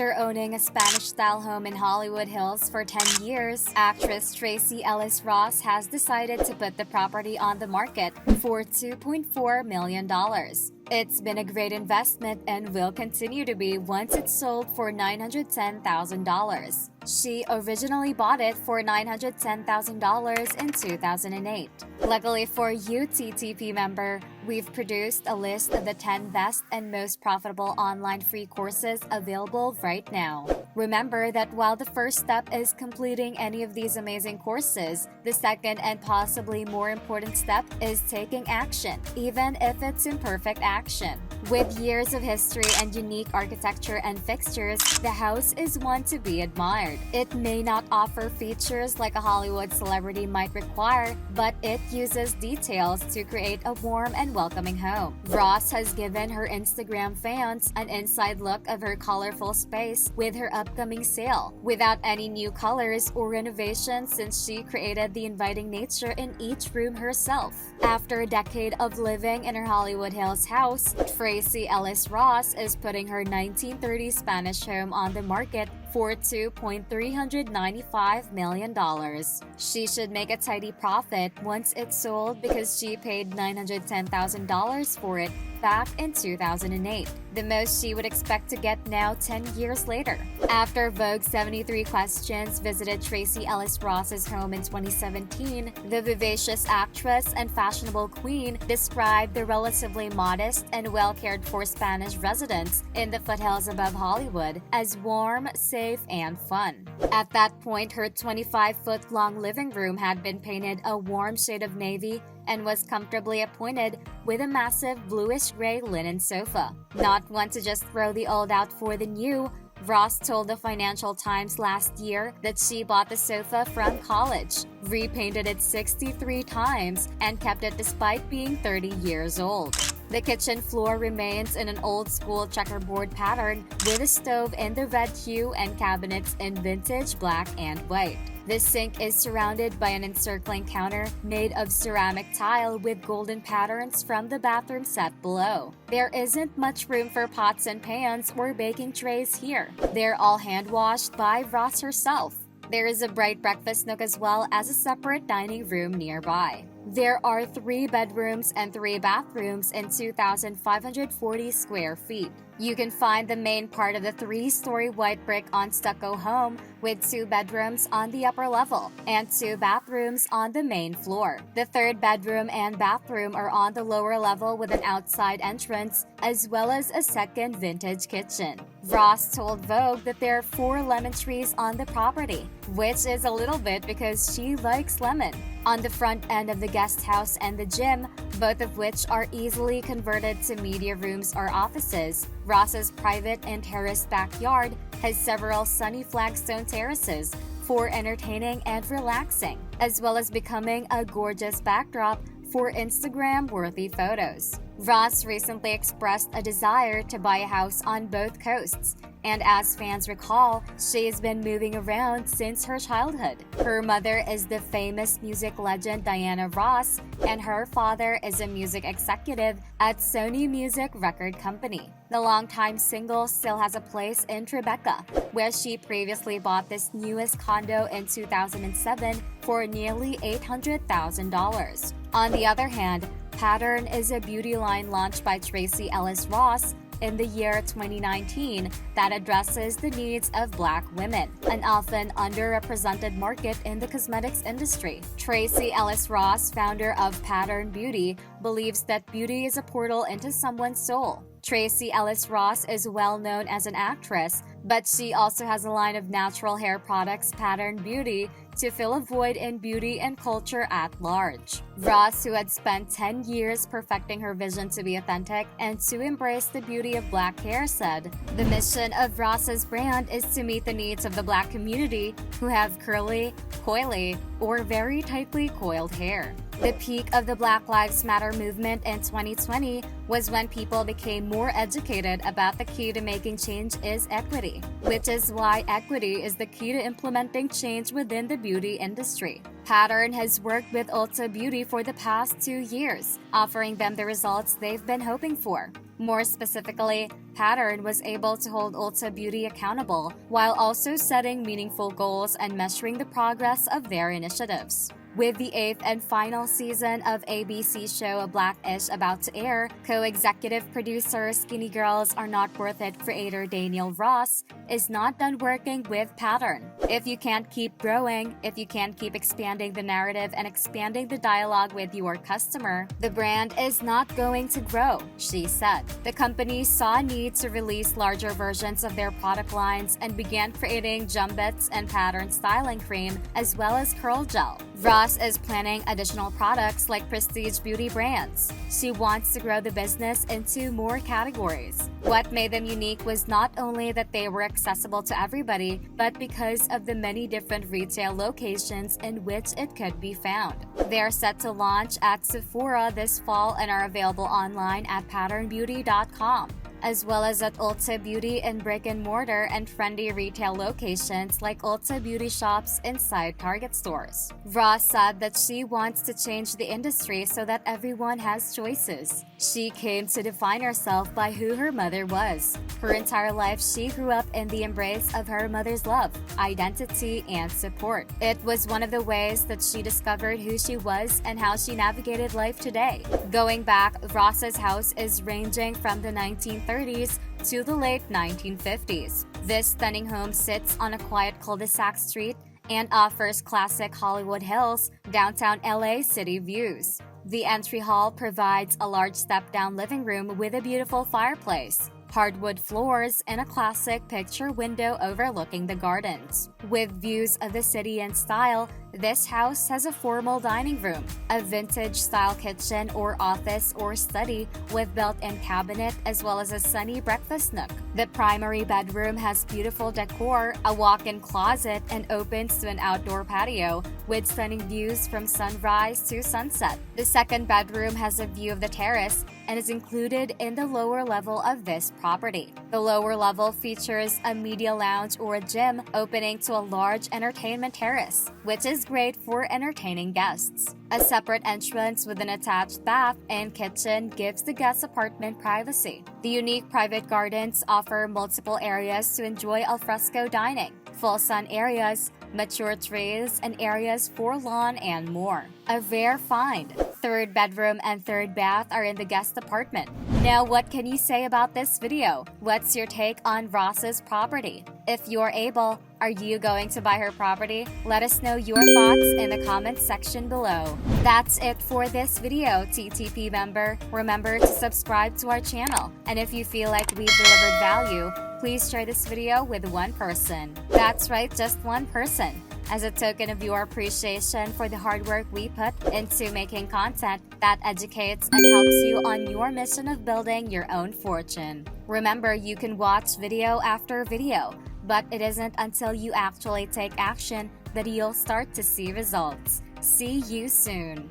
After owning a Spanish-style home in Hollywood Hills for 10 years, actress Tracee Ellis Ross has decided to put the property on the market for $2.4 million. It's been a great investment and will continue to be once it's sold for $910,000. She originally bought it for $910,000 in 2008. Luckily for you, TTP member, we've produced a list of the 10 best and most profitable online free courses available right now. Remember that while the first step is completing any of these amazing courses, the second and possibly more important step is taking action, even if it's imperfect action. With years of history and unique architecture and fixtures, the house is one to be admired. It may not offer features like a Hollywood celebrity might require, but it uses details to create a warm and welcoming home. Ross has given her Instagram fans an inside look of her colorful space with her upcoming sale, without any new colors or renovations since she created the inviting nature in each room herself. After a decade of living in her Hollywood Hills house, Tracee Ellis Ross is putting her 1930 Spanish home on the market for $2.395 million. She should make a tidy profit once it's sold because she paid $910,000 for it back in 2008, the most she would expect to get now 10 years later. After Vogue's 73 Questions visited Tracee Ellis Ross's home in 2017, the vivacious actress and fashionable queen described the relatively modest and well-cared-for Spanish residence in the foothills above Hollywood as warm, safe, and fun. At that point, her 25-foot-long living room had been painted a warm shade of navy and was comfortably appointed with a massive bluish-gray linen sofa. Not one to just throw the old out for the new, Ross told the Financial Times last year that she bought the sofa from college, repainted it 63 times, and kept it despite being 30 years old. The kitchen floor remains in an old-school checkerboard pattern with a stove in the red hue and cabinets in vintage black and white. The sink is surrounded by an encircling counter made of ceramic tile with golden patterns from the bathroom set below. There isn't much room for pots and pans or baking trays here. They're all hand-washed by Ross herself. There is a bright breakfast nook as well as a separate dining room nearby. There are 3 bedrooms and 3 bathrooms in 2,540 square feet. You can find the main part of the 3-story white brick on stucco home with 2 bedrooms on the upper level and 2 bathrooms on the main floor. The 3rd bedroom and bathroom are on the lower level with an outside entrance as well as a second vintage kitchen. Ross told Vogue that there are 4 lemon trees on the property, which is a little bit because she likes lemon. On the front end of the guest house and the gym, both of which are easily converted to media rooms or offices, Ross's private and terraced backyard has several sunny flagstone terraces for entertaining and relaxing, as well as becoming a gorgeous backdrop for Instagram-worthy photos. Ross recently expressed a desire to buy a house on both coasts, and as fans recall, she has been moving around since her childhood. Her mother is the famous music legend Diana Ross, and her father is a music executive at Sony Music Record Company. The longtime single still has a place in Tribeca, where she previously bought this newest condo in 2007 for nearly $800,000. On the other hand, Pattern is a beauty line launched by Tracee Ellis Ross in the year 2019 that addresses the needs of Black women, an often underrepresented market in the cosmetics industry. Tracee Ellis Ross, founder of Pattern Beauty, believes that beauty is a portal into someone's soul. Tracee Ellis Ross is well known as an actress, but she also has a line of natural hair products, Pattern Beauty, to fill a void in beauty and culture at large. Ross, who had spent 10 years perfecting her vision to be authentic and to embrace the beauty of Black hair, said, "The mission of Ross's brand is to meet the needs of the Black community who have curly, coily, or very tightly coiled hair." The peak of the Black Lives Matter movement in 2020 was when people became more educated about the key to making change is equity, which is why equity is the key to implementing change within the beauty industry. Pattern has worked with Ulta Beauty for the past 2 years, offering them the results they've been hoping for. More specifically, Pattern was able to hold Ulta Beauty accountable while also setting meaningful goals and measuring the progress of their initiatives. With the 8th and final season of ABC show Blackish about to air, co-executive producer Skinny Girls Are Not Worth It creator Daniel Ross is not done working with Pattern. If you can't keep growing, if you can't keep expanding the narrative and expanding the dialogue with your customer, the brand is not going to grow, she said. The company saw a need to release larger versions of their product lines and began creating Jumbits and Pattern styling cream as well as curl gel. Ross is planning additional products like prestige beauty brands. She wants to grow the business into more categories. What made them unique was not only that they were accessible to everybody, but because of the many different retail locations in which it could be found. They are set to launch at Sephora this fall and are available online at patternbeauty.com, as well as at Ulta Beauty in brick-and-mortar and friendly retail locations like Ulta Beauty shops inside Target stores. Ross said that she wants to change the industry so that everyone has choices. She came to define herself by who her mother was. Her entire life, she grew up in the embrace of her mother's love, identity, and support. It was one of the ways that she discovered who she was and how she navigated life today. Going back, Ross's house is ranging from the 1930s to the late 1950s. This stunning home sits on a quiet cul-de-sac street and offers classic Hollywood Hills, downtown LA city views. The entry hall provides a large step-down living room with a beautiful fireplace, hardwood floors, and a classic picture window overlooking the gardens. With views of the city in style, this house has a formal dining room, a vintage-style kitchen or office or study with built-in cabinet as well as a sunny breakfast nook. The primary bedroom has beautiful decor, a walk-in closet, and opens to an outdoor patio with stunning views from sunrise to sunset. The second bedroom has a view of the terrace and is included in the lower level of this property. The lower level features a media lounge or a gym opening to a large entertainment terrace, which is great for entertaining guests. A separate entrance with an attached bath and kitchen gives the guest apartment privacy. The unique private gardens offer multiple areas to enjoy alfresco dining, full sun areas, mature trees, and areas for lawn and more. A rare find. Third bedroom and third bath are in the guest apartment. Now, what can you say about this video? What's your take on Ross's property? If you're able, are you going to buy her property? Let us know your thoughts in the comments section below. That's it for this video, TTP member. Remember to subscribe to our channel. And if you feel like we've delivered value, please share this video with one person. That's right, just one person. As a token of your appreciation for the hard work we put into making content that educates and helps you on your mission of building your own fortune. Remember, you can watch video after video, but it isn't until you actually take action that you'll start to see results. See you soon.